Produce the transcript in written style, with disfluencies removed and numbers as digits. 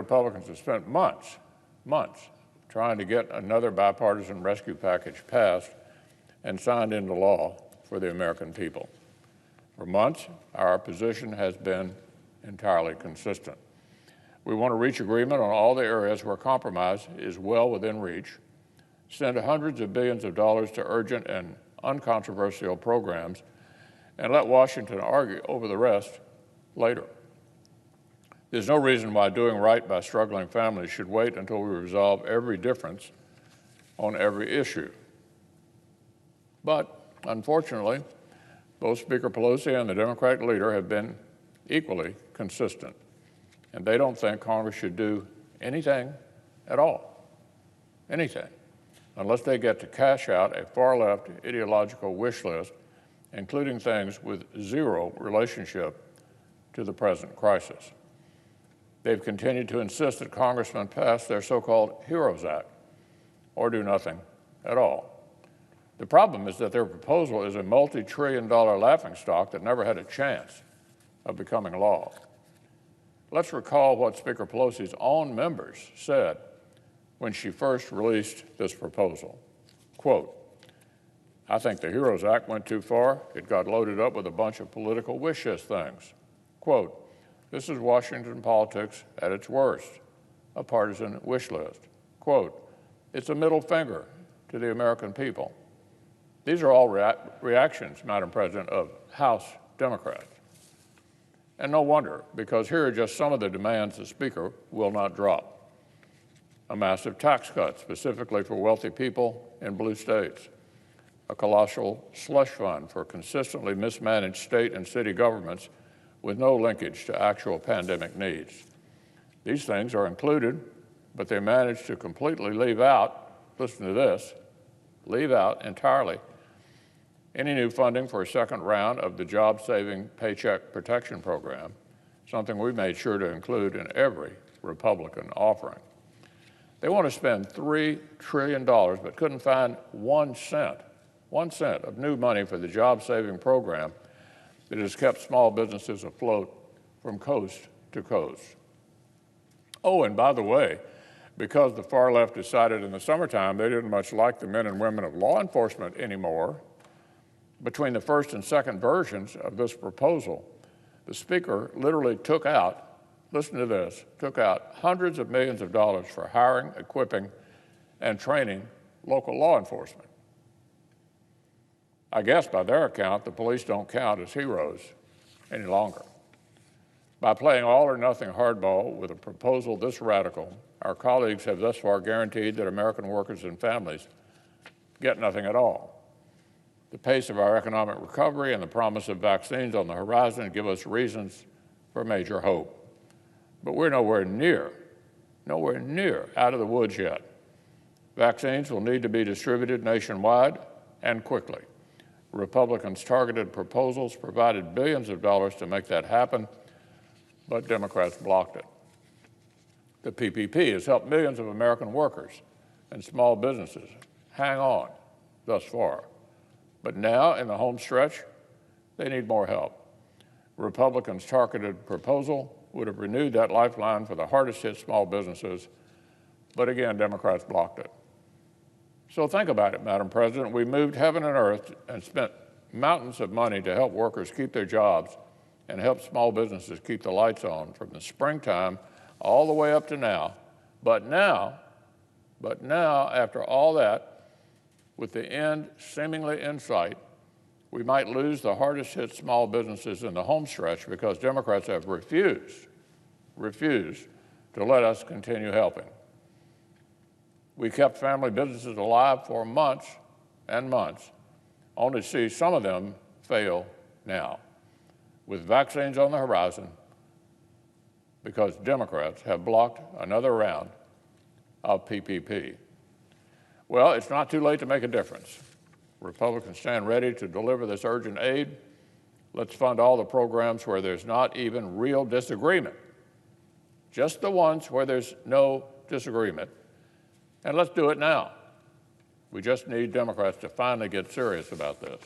Republicans have spent months trying to get another bipartisan rescue package passed and signed into law for the American people. For months, our position has been entirely consistent. We want to reach agreement on all the areas where compromise is well within reach, send hundreds of billions of dollars to urgent and uncontroversial programs, and let Washington argue over the rest later. There's no reason why doing right by struggling families should wait until we resolve every difference on every issue. But unfortunately, both Speaker Pelosi and the Democratic leader have been equally consistent, and they don't think Congress should do anything at all, anything, unless they get to cash out a far-left ideological wish list, including things with zero relationship to the present crisis. They've continued to insist that congressmen pass their so-called HEROES Act or do nothing at all. The problem is that their proposal is a multi-trillion-dollar laughingstock that never had a chance of becoming law. Let's recall what Speaker Pelosi's own members said when she first released this proposal. Quote, "I think the HEROES Act went too far. It got loaded up with a bunch of political wish list things." Quote, "This is Washington politics at its worst, a partisan wish list." Quote, "It's a middle finger to the American people." These are all reactions, Madam President, of House Democrats. And no wonder, because here are just some of the demands the Speaker will not drop. A massive tax cut specifically for wealthy people in blue states. A colossal slush fund for consistently mismanaged state and city governments with no linkage to actual pandemic needs. These things are included, but they manage to completely leave out, listen to this, leave out entirely any new funding for a second round of the job-saving Paycheck Protection Program, something we made sure to include in every Republican offering. They want to spend $3 trillion, but couldn't find 1 cent of new money for the job-saving program that has kept small businesses afloat from coast to coast. Oh, and by the way, because the far left decided in the summertime they didn't much like the men and women of law enforcement anymore, between the first and second versions of this proposal, the Speaker literally took out, listen to this, took out hundreds of millions of dollars for hiring, equipping, and training local law enforcement. I guess by their account, the police don't count as heroes any longer. By playing all or nothing hardball with a proposal this radical, our colleagues have thus far guaranteed that American workers and families get nothing at all. The pace of our economic recovery and the promise of vaccines on the horizon give us reasons for major hope. But we're nowhere near out of the woods yet. Vaccines will need to be distributed nationwide and quickly. Republicans' targeted proposals provided billions of dollars to make that happen, but Democrats blocked it. The PPP has helped millions of American workers and small businesses hang on thus far. But now, in the home stretch, they need more help. Republicans' targeted proposal would have renewed that lifeline for the hardest hit small businesses, but again, Democrats blocked it. So think about it, Madam President. We moved heaven and earth and spent mountains of money to help workers keep their jobs and help small businesses keep the lights on from the springtime all the way up to now. But now, after all that, with the end seemingly in sight, we might lose the hardest hit small businesses in the home stretch because Democrats have refused to let us continue helping. We kept family businesses alive for months and months, only to see some of them fail now, with vaccines on the horizon, because Democrats have blocked another round of PPP. Well, it's not too late to make a difference. Republicans stand ready to deliver this urgent aid. Let's fund all the programs where there's not even real disagreement, just the ones where there's no disagreement. And let's do it now. We just need Democrats to finally get serious about this.